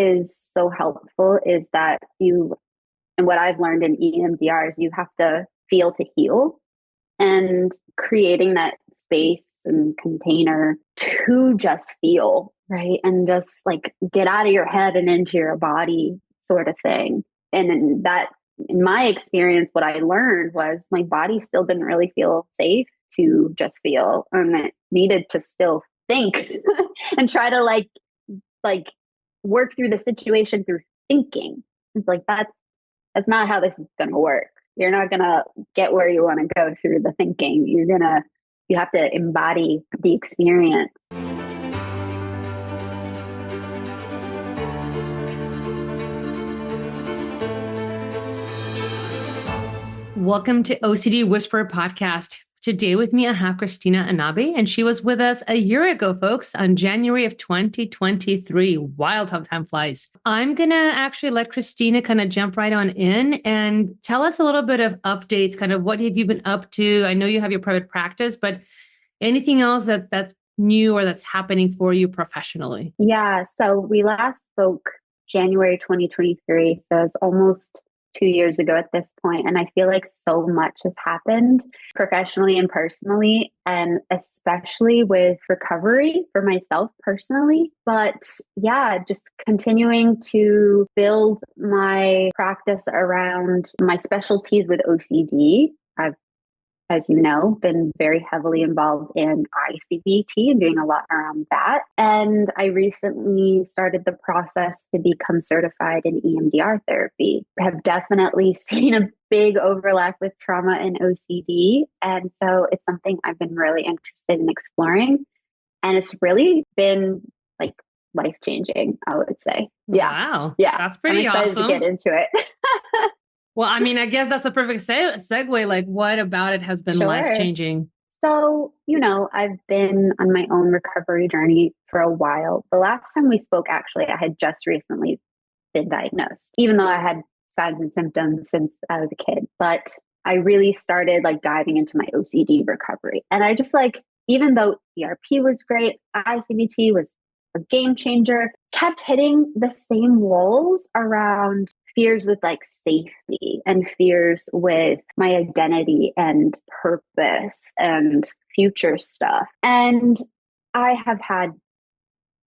is so helpful is that and what I've learned in EMDR is you have to feel to heal, and creating that space and container to just feel, right? And just like get out of your head and into your body sort of thing. And that, in my experience, what I learned was my body still didn't really feel safe to just feel, and it needed to still think and try to like work through the situation through thinking. It's like that's not how this is going to work. You're not going to get where you want to go through the thinking. You have to embody the experience. Welcome to OCD Whisperer Podcast. Today with me, I have Christina Ennabe, and she was with us a year ago, folks, on January of 2023. Wild how time flies. I'm going to actually let Christina kind of jump right on in and tell us a little bit of updates, kind of what have you been up to? I know you have your private practice, but anything else that's new or that's happening for you professionally? Yeah, so we last spoke January 2023, so it's almost 2 years ago at this point, and I feel like so much has happened professionally and personally, and especially with recovery for myself personally. But yeah, just continuing to build my practice around my specialties with OCD. I've, as you know, been very heavily involved in ICBT and doing a lot around that. And I recently started the process to become certified in EMDR therapy. I have definitely seen a big overlap with trauma and OCD. And so it's something I've been really interested in exploring. And it's really been like life-changing, I would say. Yeah. Wow. Yeah. That's pretty I'm excited awesome. to get into it. Well, I mean, I guess that's a perfect segue. Like, what about it has been Sure. life-changing? So, I've been on my own recovery journey for a while. The last time we spoke, actually, I had just recently been diagnosed, even though I had signs and symptoms since I was a kid. But I really started like diving into my OCD recovery. And I just even though ERP was great, ICBT was a game changer, kept hitting the same walls around fears with like safety and fears with my identity and purpose and future stuff. And I have had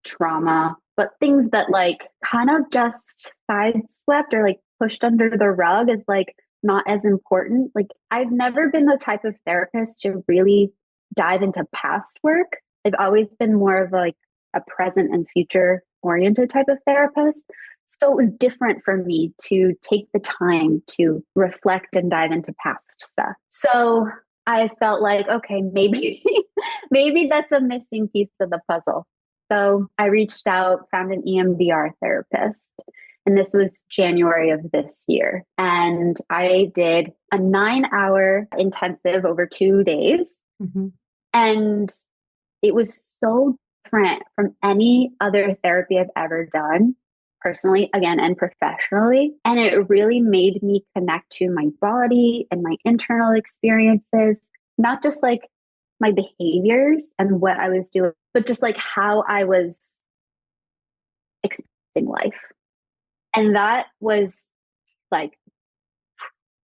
trauma, but things that like kind of just sideswept or like pushed under the rug as like not as important. Like I've never been the type of therapist to really dive into past work. I've always been more of like a present and future oriented type of therapist. So it was different for me to take the time to reflect and dive into past stuff. So I felt like, okay, maybe that's a missing piece of the puzzle. So I reached out, found an EMDR therapist, and this was January of this year. And I did a 9-hour intensive over 2 days. Mm-hmm. And it was so different from any other therapy I've ever done, personally, again, and professionally. And it really made me connect to my body and my internal experiences, not just like my behaviors and what I was doing, but just like how I was experiencing life. And that was like,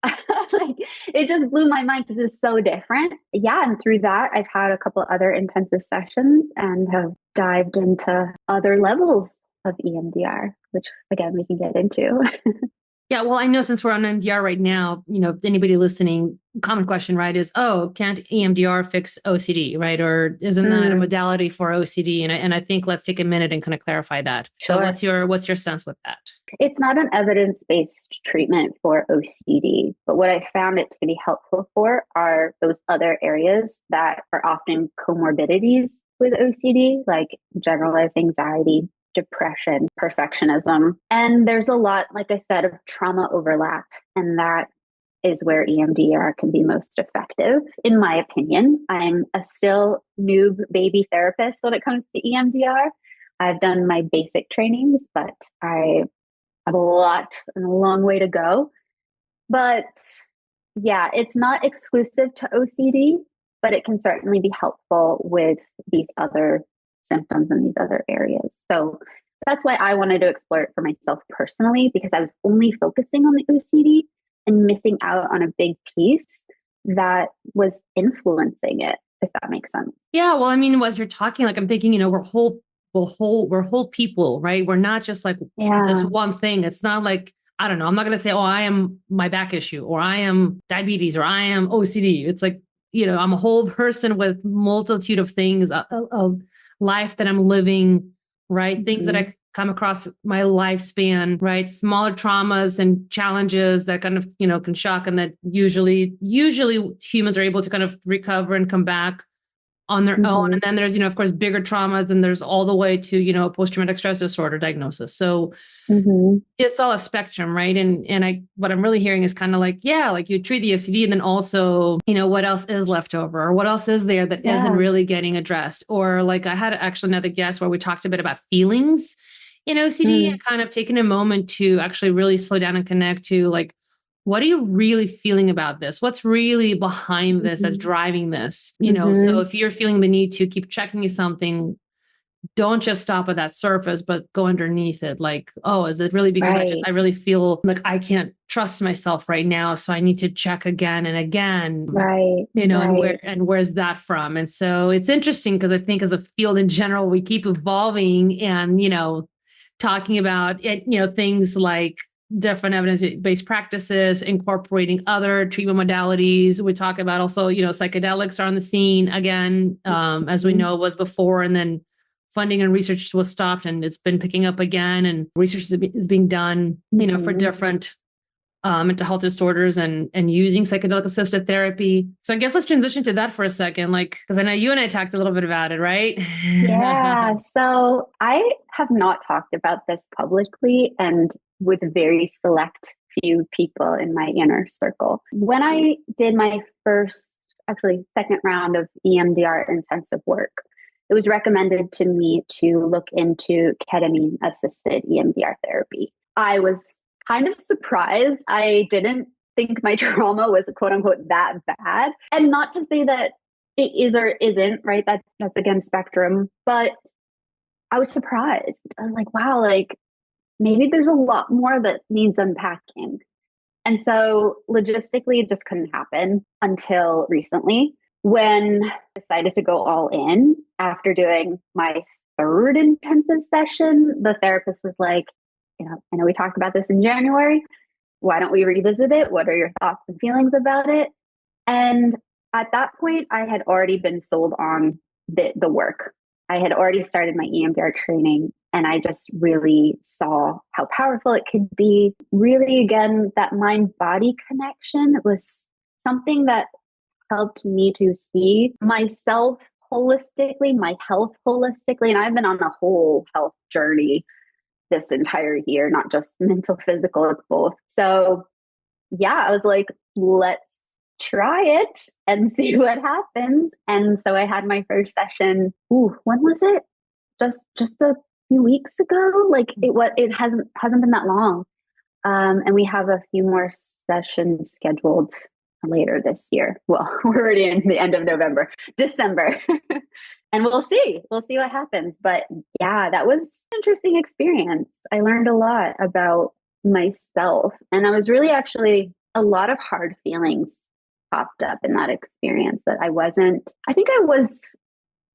like it just blew my mind because it was so different. Yeah. And through that, I've had a couple other intensive sessions and have dived into other levels of EMDR, which again, we can get into. Yeah, well, I know since we're on EMDR right now, anybody listening, common question, right, is, oh, can't EMDR fix OCD, right? Or isn't that a modality for OCD? And I think let's take a minute and kind of clarify that. Sure. So what's your sense with that? It's not an evidence-based treatment for OCD, but what I found it to be helpful for are those other areas that are often comorbidities with OCD, like generalized anxiety, depression, perfectionism. And there's a lot, like I said, of trauma overlap. And that is where EMDR can be most effective, in my opinion. I'm a still noob baby therapist when it comes to EMDR. I've done my basic trainings, but I have a long way to go. But yeah, it's not exclusive to OCD, but it can certainly be helpful with these other symptoms in these other areas. So That's why I wanted to explore it for myself personally, because I was only focusing on the OCD and missing out on a big piece that was influencing it, if that makes sense. Yeah. Well, I mean, as you're talking, like I'm thinking, we're whole people, right? We're not just like this one thing. It's not like, I don't know. I'm not going to say, oh, I am my back issue, or I am diabetes, or I am OCD. It's like, I'm a whole person with multitude of things, a life that I'm living, right? Things that I come across my lifespan, right? Smaller traumas and challenges that kind of, can shock, and that usually humans are able to kind of recover and come back on their own. And then there's, of course, bigger traumas, and there's all the way to, post-traumatic stress disorder diagnosis. So it's all a spectrum, right? And what I'm really hearing is kind of like, yeah, like you treat the OCD, and then also, what else is left over, or what else is there that isn't really getting addressed? Or like I had actually another guest where we talked a bit about feelings in OCD and kind of taking a moment to actually really slow down and connect to like, what are you really feeling about this? What's really behind this that's driving this? So if you're feeling the need to keep checking something, don't just stop at that surface, but go underneath it. Like, oh, is it really because I really feel like I can't trust myself right now, so I need to check again and again. Right. And where's that from? And so it's interesting because I think as a field in general, we keep evolving and, talking about it, things like different evidence-based practices, incorporating other treatment modalities. We talk about also, psychedelics are on the scene again, as we know was before, and then funding and research was stopped, and it's been picking up again, and research is being done, for different mental health disorders and using psychedelic assisted therapy. So I guess let's transition to that for a second, like, because I know you and I talked a little bit about it, right? Yeah. So I have not talked about this publicly and with very select few people in my inner circle. When I did my second round of EMDR intensive work, it was recommended to me to look into ketamine assisted EMDR therapy. I was kind of surprised. I didn't think my trauma was quote unquote that bad. And not to say that it is or isn't, right? That's again spectrum. But I was surprised. I was like, wow, like maybe there's a lot more that needs unpacking. And so logistically, it just couldn't happen until recently when I decided to go all in after doing my third intensive session. The therapist was like, I know we talked about this in January. Why don't we revisit it? What are your thoughts and feelings about it? And at that point, I had already been sold on the work. I had already started my EMDR training, and I just really saw how powerful it could be. Really, again, that mind-body connection was something that helped me to see myself holistically, my health holistically. And I've been on a whole health journey this entire year, not just mental, physical, it's both. So yeah, I was like, let's try it and see what happens. And so I had my first session. When was it? Just a few weeks ago. Like it hasn't been that long. And we have a few more sessions scheduled later this year. Well, we're already in the end of December. And we'll see what happens. But yeah, that was an interesting experience. I learned a lot about myself, and I was really actually a lot of hard feelings popped up in that experience that I think I was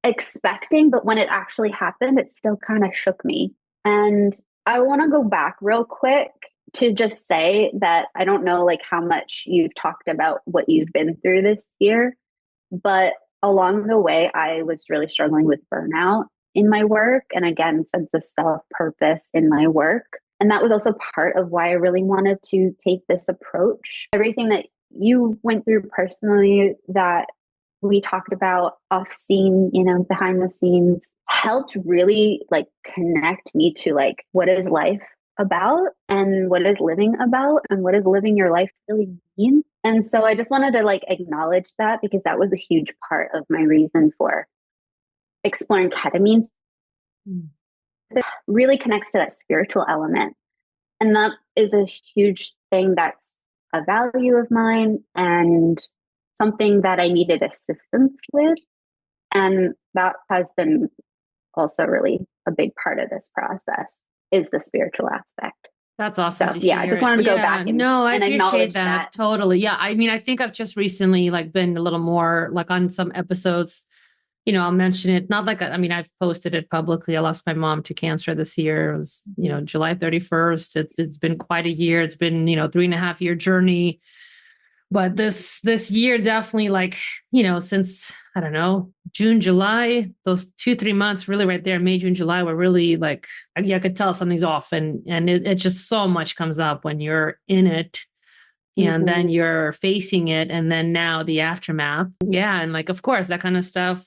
expecting, but when it actually happened, it still kind of shook me. And I want to go back real quick to just say that I don't know like how much you've talked about what you've been through this year, but along the way, I was really struggling with burnout in my work, and again, sense of self-purpose in my work. And that was also part of why I really wanted to take this approach. Everything that you went through personally, that we talked about off scene, behind the scenes, helped really like connect me to like, what is life about, and what is living about, and what does living your life really mean? And so I just wanted to like acknowledge that, because that was a huge part of my reason for exploring ketamine. It really connects to that spiritual element. And that is a huge thing that's a value of mine and something that I needed assistance with. And that has been also really a big part of this process is the spiritual aspect. That's awesome So to yeah, I hear. just wanted to go back No, I and appreciate acknowledge that. Totally. Yeah. I mean, I think I've just recently like been a little more like on some episodes, I'll mention it. Not like, I mean, I've posted it publicly. I lost my mom to cancer this year. It was, July 31st. It's been quite a year. It's been, 3.5 year journey. But this year definitely like, since I don't know, June, July, those 2-3 months really right there, May, June, July were really like, I could tell something's off. And it just so much comes up when you're in it and then you're facing it. And then now the aftermath. Yeah. And like, of course, that kind of stuff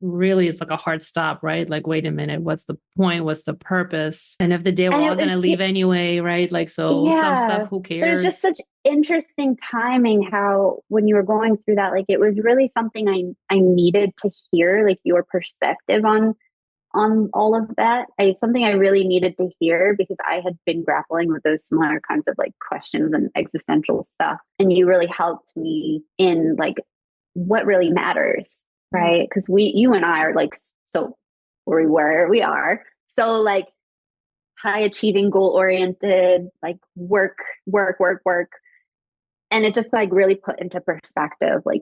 really is like a hard stop, right? Like, wait a minute, what's the point? What's the purpose? And if the day we're all going to leave anyway, right? Like, so some stuff, who cares? There's just such interesting timing how when you were going through that, like it was really something I needed to hear, like your perspective on all of that. Something I really needed to hear because I had been grappling with those similar kinds of like questions and existential stuff. And you really helped me in like what really matters, right? Because you and I are like, so we are. So like high achieving, goal oriented, like work. And it just like really put into perspective, like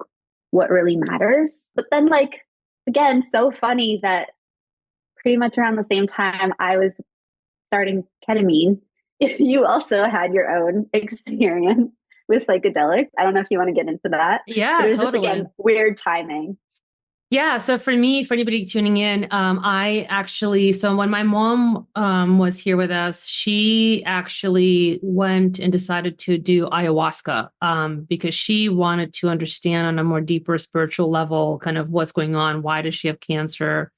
what really matters. But then like, again, so funny that pretty much around the same time I was starting ketamine, you also had your own experience with psychedelics. I don't know if you want to get into that. Yeah, but it was totally. just, again, weird timing. Yeah. So for me, for anybody tuning in, so when my mom was here with us, she actually went and decided to do ayahuasca because she wanted to understand on a more deeper spiritual level, kind of what's going on. Why does she have cancer?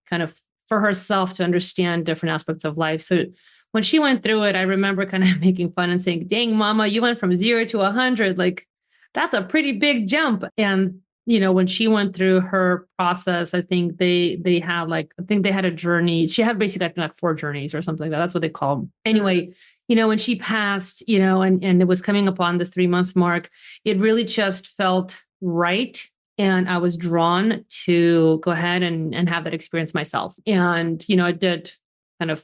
Kind of for herself to understand different aspects of life. So when she went through it, I remember kind of making fun and saying, dang, mama, you went from 0 to 100. Like, that's a pretty big jump. And when she went through her process, I think they had a journey. She had basically, I think, like 4 journeys or something like that. That's what they call them. Anyway, when she passed, and it was coming upon the 3-month mark, it really just felt right. And I was drawn to go ahead and have that experience myself. And, I did kind of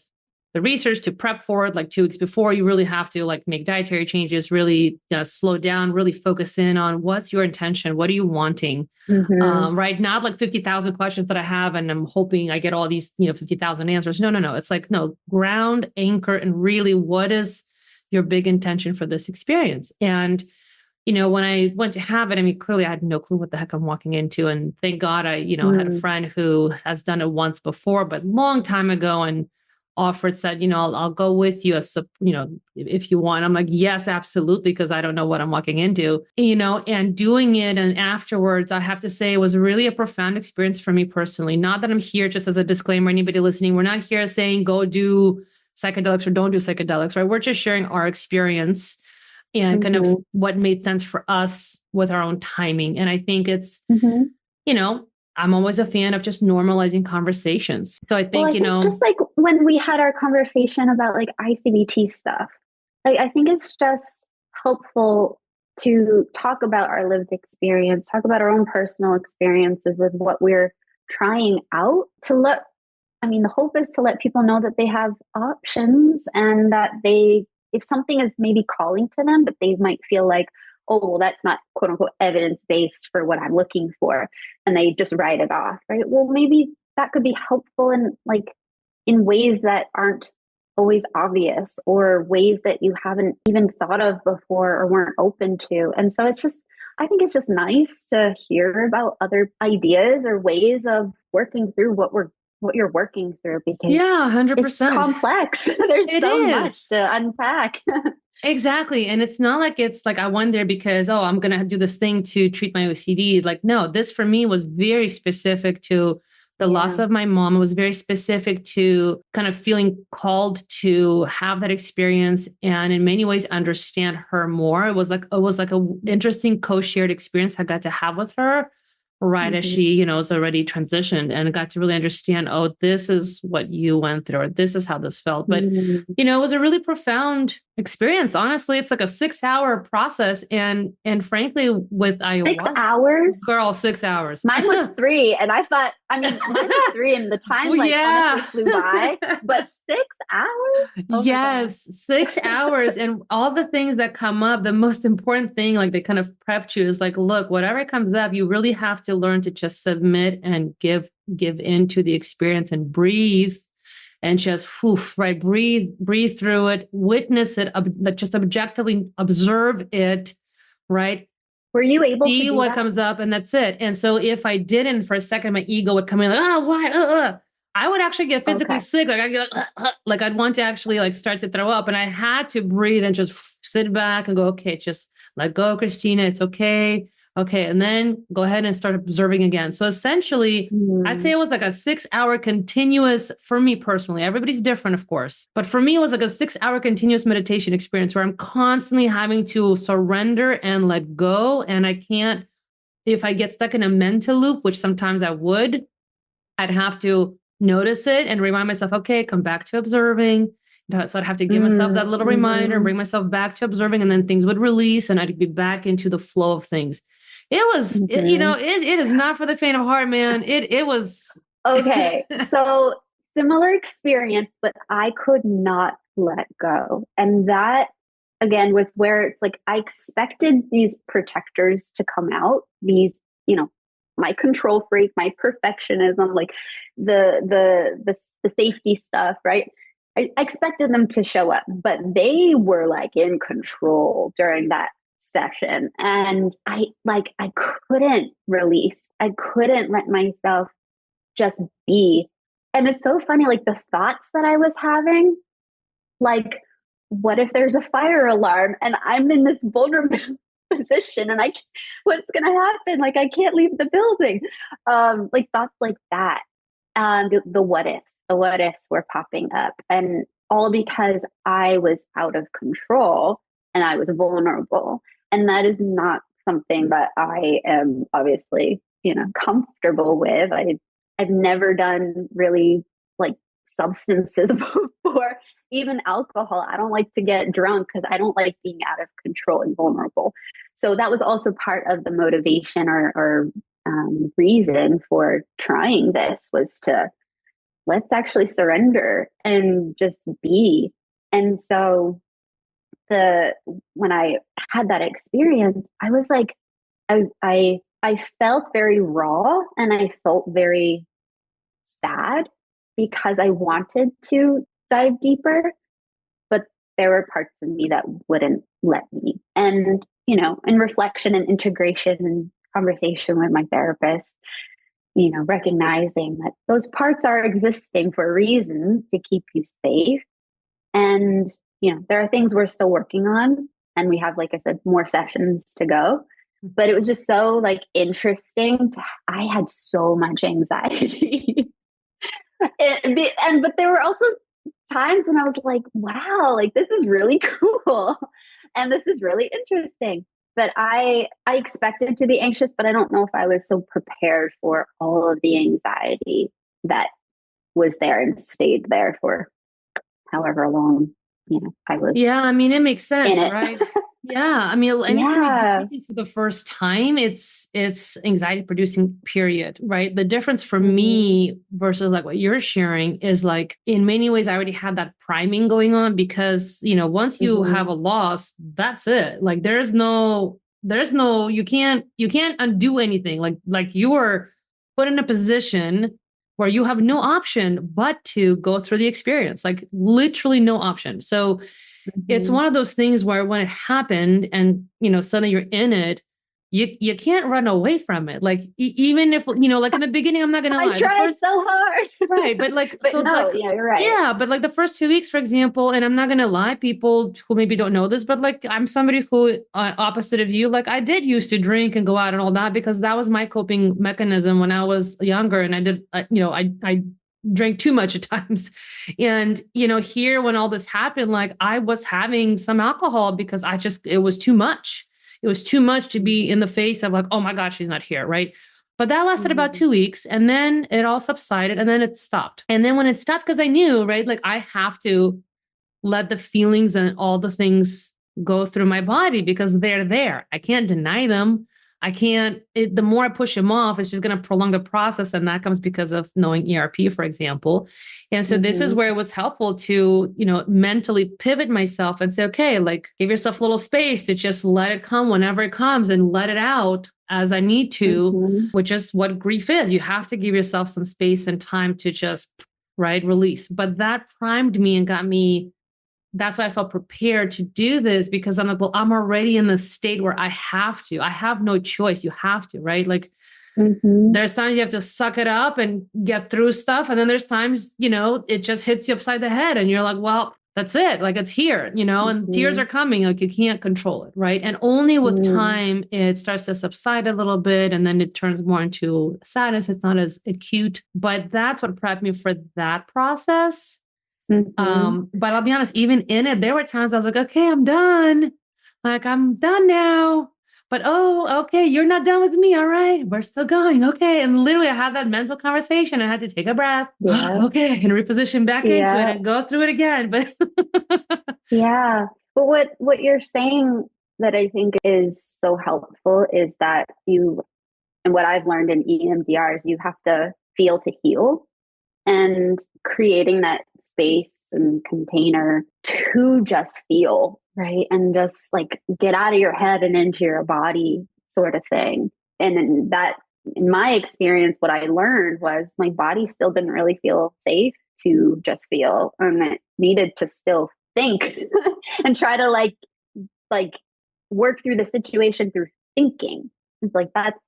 the research to prep for it like 2 weeks before. You really have to like make dietary changes, really slow down, really focus in on what's your intention. What are you wanting? Right. Not like 50,000 questions that I have and I'm hoping I get all these, 50,000 answers. No. It's like, no, ground, anchor, and really what is your big intention for this experience? And, when I went to have it, I mean, clearly I had no clue what the heck I'm walking into. And thank God I, had a friend who has done it once before, but long time ago, and offered, said, I'll go with you if you want. I'm like, yes, absolutely. Because I don't know what I'm walking into, and doing it. And afterwards, I have to say it was really a profound experience for me personally. Not that I'm here, just as a disclaimer, anybody listening, we're not here saying go do psychedelics or don't do psychedelics, right? We're just sharing our experience and kind of what made sense for us with our own timing. And I think it's, I'm always a fan of just normalizing conversations. So I think, just like when we had our conversation about like ICBT stuff, like I think it's just helpful to talk about our lived experience, talk about our own personal experiences with what we're trying out the hope is to let people know that they have options and that if something is maybe calling to them, but they might feel like, oh, well, that's not quote unquote evidence-based for what I'm looking for. And they just write it off, right? Well, maybe that could be helpful in ways that aren't always obvious or ways that you haven't even thought of before or weren't open to. And so I think it's just nice to hear about other ideas or ways of working through what you're working through, because 100%. It's complex. There's so much to unpack. Exactly. And it's not like it's like I went there because, I'm going to do this thing to treat my OCD. Like, no, this for me was very specific to the loss of my mom. It was very specific to kind of feeling called to have that experience and in many ways understand her more. It was like an interesting co-shared experience I got to have with her right as she, is already transitioned, and got to really understand, oh, this is what you went through, or this is how this felt. But, it was a really profound experience. Honestly, it's like a 6-hour process. And frankly, with ayahuasca, 6 hours? Girl, 6 hours. Mine was 3. And I thought, mine was 3 and the time honestly flew by, but 6 hours? Oh yes, 6 hours. And all the things that come up, the most important thing, like they kind of prepped you, is like, look, whatever comes up, you really have to learn to just submit and give into the experience and breathe. And just right, breathe through it, witness it, just objectively observe it, right? Were you able to see what that? comes up, and that's it. And so if I didn't, for a second, my ego would come in like, oh, why? I would actually get physically sick. Like I get like I'd want to actually like start to throw up, and I had to breathe and just sit back and go, okay, just let go, Kristina. It's okay. Okay. And then go ahead and start observing again. So essentially, I'd say it was like a 6-hour continuous, for me personally, everybody's different, of course. But for me, it was like a 6-hour continuous meditation experience where I'm constantly having to surrender and let go. And I can't, if I get stuck in a mental loop, which sometimes I would, I'd have to notice it and remind myself, okay, come back to observing. So I'd have to give myself that little reminder and bring myself back to observing, and then things would release and I'd be back into the flow of things. It was, it is not for the faint of heart, man. It was. Okay. So similar experience, but I could not let go. And that again was where it's like, I expected these protectors to come out, these, my control freak, my perfectionism, like the safety stuff, right? I expected them to show up, but they were like in control during that session. And I couldn't release. I couldn't let myself just be. And it's so funny, like the thoughts that I was having, like, what if there's a fire alarm and I'm in this vulnerable position and what's going to happen? Like, I can't leave the building. Like thoughts like that. The what ifs were popping up, and all because I was out of control and I was vulnerable. And that is not something that I am obviously, comfortable with. I've never done really like substances before, even alcohol. I don't like to get drunk because I don't like being out of control and vulnerable. So that was also part of the motivation or reason for trying this, was to let's actually surrender and just be. And so when I had that experience, I was like, I felt very raw and I felt very sad because I wanted to dive deeper, but there were parts of me that wouldn't let me. And, in reflection and integration and conversation with my therapist, recognizing that those parts are existing for reasons to keep you safe. And, there are things we're still working on, and we have, like I said, more sessions to go. But it was just so like interesting. I had so much anxiety. But there were also times when I was like, wow, like this is really cool. And this is really interesting. But I expected to be anxious, but I don't know if I was so prepared for all of the anxiety that was there and stayed there for however long, I was. Yeah, I mean, it makes sense, right? Yeah. I mean, anytime you do anything for the first time, it's anxiety producing, period. Right. The difference for me versus like what you're sharing is like, in many ways, I already had that priming going on because, once you have a loss, that's it. Like there's no, you can't undo anything. Like you were put in a position where you have no option but to go through the experience, like literally no option. So it's one of those things where when it happened and, suddenly you're in it, you can't run away from it. Like, even if, like in the beginning, I'm not going to lie. I tried so hard. Right. But like, but so no, like, you're right. Yeah. But like the first 2 weeks, for example, and I'm not going to lie, people who maybe don't know this, but like, I'm somebody who, opposite of you, like I did used to drink and go out and all that because that was my coping mechanism when I was younger. And I did, I drank too much at times. And, here when all this happened, like I was having some alcohol because it was too much. It was too much to be in the face of like, oh my God, she's not here. Right. But that lasted about 2 weeks, and then it all subsided, and then it stopped. And then when it stopped, because I knew, right, like I have to let the feelings and all the things go through my body because they're there. I can't deny them. I can't, the more I push them off, it's just going to prolong the process. And that comes because of knowing ERP, for example. And so this is where it was helpful to, mentally pivot myself and say, okay, like give yourself a little space to just let it come whenever it comes and let it out as I need to, which is what grief is. You have to give yourself some space and time to just, right, release. But that primed me and got me. That's why I felt prepared to do this, because I'm like, well, I'm already in the state where I have no choice. You have to, right? Like there's times you have to suck it up and get through stuff. And then there's times, it just hits you upside the head and you're like, well, that's it. Like it's here, and tears are coming. Like you can't control it. Right. And only with time, it starts to subside a little bit. And then it turns more into sadness. It's not as acute, but that's what prepped me for that process. But I'll be honest, even in it, there were times I was like, okay, I'm done. Like, I'm done now. But, oh, okay, you're not done with me. All right, we're still going. Okay. And literally I had that mental conversation. I had to take a breath. Okay. And reposition back into it and go through it again. But yeah. But what you're saying that I think is so helpful is that and what I've learned in EMDR is you have to feel to heal. And creating that space and container to just feel, right? And just like get out of your head and into your body sort of thing. And that, in my experience, what I learned was my body still didn't really feel safe to just feel. And it needed to still think and try to like work through the situation through thinking. It's like, that's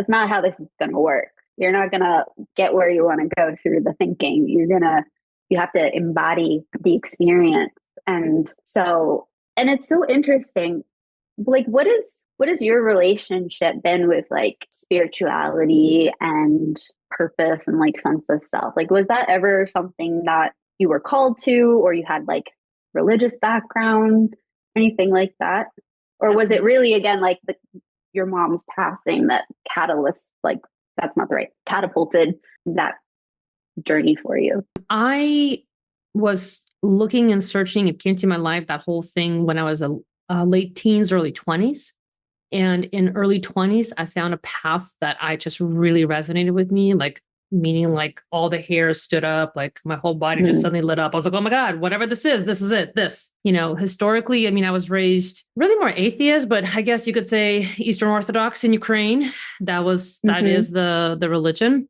not how this is going to work. You're not going to get where you want to go through the thinking. You have to embody the experience. And it's so interesting. Like, what is your relationship been with like spirituality and purpose and like sense of self? Like, was that ever something that you were called to, or you had like religious background, anything like that? Or was it really, again, like your mom's passing that catalyst, like, that's not the right, catapulted that journey for you? I was looking and searching. It came to my life, that whole thing, when I was a late teens, early 20s. And in early 20s, I found a path that I just really resonated with me, like meaning like all the hairs stood up, like my whole body just suddenly lit up. I was like, oh my God, whatever this is it. This, historically, I mean, I was raised really more atheist, but I guess you could say Eastern Orthodox in Ukraine. That is the religion.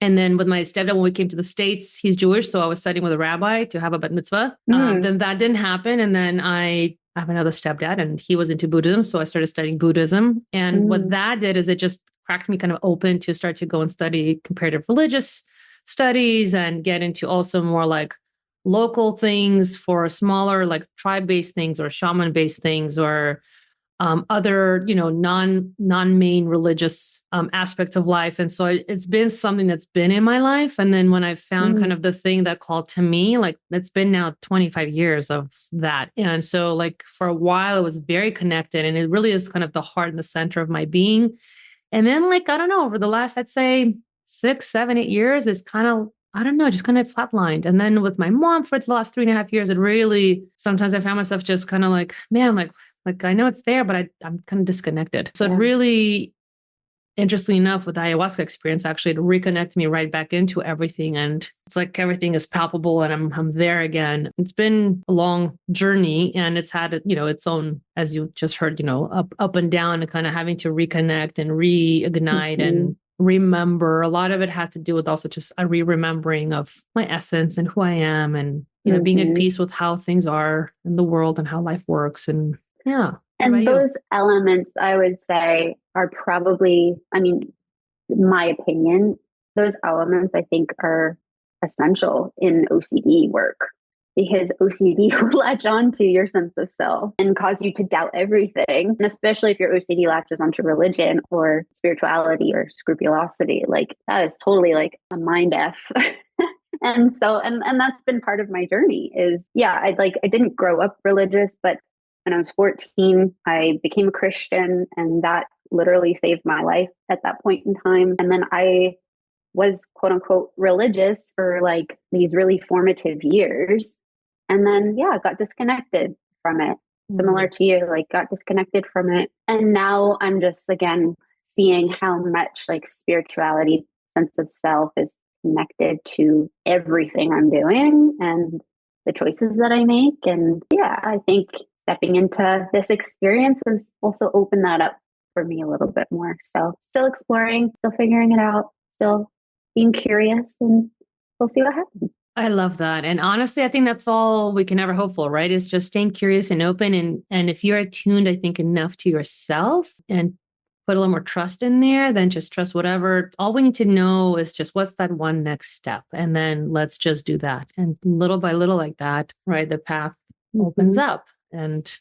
And then with my stepdad, when we came to the States, he's Jewish. So I was studying with a rabbi to have a bat mitzvah. Then that didn't happen. And then I have another stepdad and he was into Buddhism. So I started studying Buddhism. And what that did is it just cracked me kind of open to start to go and study comparative religious studies and get into also more like local things for smaller, like tribe-based things or shaman-based things or other, non-main religious aspects of life. And so it's been something that's been in my life. And then when I found kind of the thing that called to me, like it's been now 25 years of that. And so like for a while, it was very connected and it really is kind of the heart and the center of my being. And then like, I don't know, over the last, I'd say 6, 7, 8 years, it's kind of, I don't know, just kind of flatlined. And then with my mom for the last 3.5 years, it really, sometimes I found myself just kind of like, man, like I know it's there, but I'm kind of disconnected. So it really, interestingly enough, with the ayahuasca experience, actually, it reconnected me right back into everything. And it's like everything is palpable and I'm there again. It's been a long journey and it's had, its own, as you just heard, up and down and kind of having to reconnect and reignite and remember. A lot of it had to do with also just a re-remembering of my essence and who I am and, being at peace with how things are in the world and how life works. And and those elements, I would say, are probably, I mean, in my opinion, those elements I think are essential in OCD work, because OCD will latch onto your sense of self and cause you to doubt everything. And especially if your OCD latches onto religion or spirituality or scrupulosity, like that is totally like a mind F. And so, and that's been part of my journey is, I didn't grow up religious, but when I was 14, I became a Christian, and that literally saved my life at that point in time. And then I was quote unquote religious for like these really formative years. And then, yeah, got disconnected from it. Similar to you, like got disconnected from it. And now I'm just, again, seeing how much like spirituality, sense of self is connected to everything I'm doing and the choices that I make. And yeah, I think stepping into this experience has also opened that up for me a little bit more. So still exploring, still figuring it out, still being curious, and we'll see what happens. I love that. And honestly, I think that's all we can ever hope for, right? Is just staying curious and open. And if you're attuned, I think, enough to yourself and put a little more trust in there, then just trust whatever. All we need to know is just what's that one next step. And then let's just do that. And little by little like that, right? The path opens up. And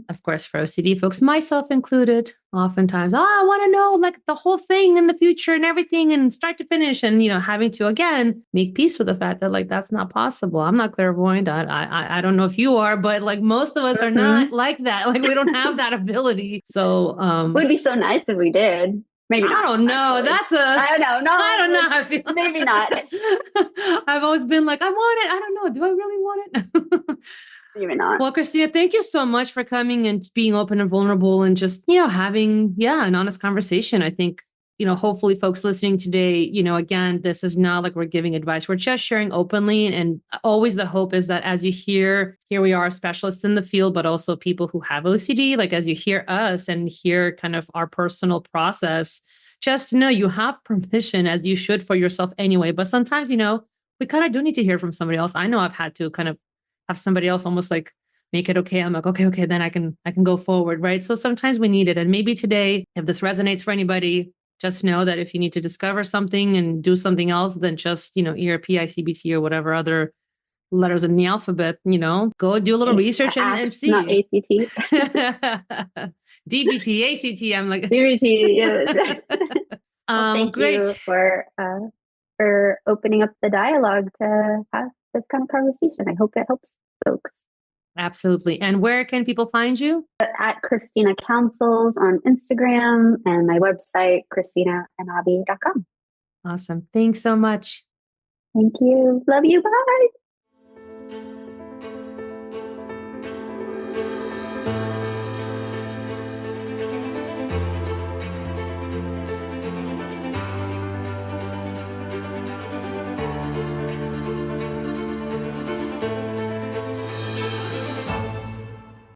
of course, for OCD folks, myself included, oftentimes, I want to know like the whole thing in the future and everything and start to finish. And, having to, again, make peace with the fact that like, that's not possible. I'm not clairvoyant. I don't know if you are, but like most of us are not like that. Like we don't have that ability. So it would be so nice if we did. Maybe not. I don't know. Actually. I don't know. No, I don't know. I feel maybe not. I've always been like, I want it. I don't know. Do I really want it? Maybe not. Well, Kristina, thank you so much for coming and being open and vulnerable and just, having, an honest conversation. I think, hopefully folks listening today, again, this is not like we're giving advice. We're just sharing openly. And always the hope is that as you hear, here we are specialists in the field, but also people who have OCD, like as you hear us and hear kind of our personal process, just know you have permission as you should for yourself anyway. But sometimes, we kind of do need to hear from somebody else. I know I've had to kind of have somebody else almost like make it okay. I'm like, okay, then I can go forward, right? So sometimes we need it. And maybe today, if this resonates for anybody, just know that if you need to discover something and do something else, then just, ERP, ICBT, or whatever other letters in the alphabet, go do a little research and see. Not ACT. DBT, ACT. I'm like DBT. Yeah. Well, thank great. you for opening up the dialogue to have this kind of conversation. I hope it helps folks. Absolutely. And where can people find you? At Christina Counsels on Instagram and my website, ChristinaEnnabe.com. Awesome. Thanks so much. Thank you. Love you. Bye.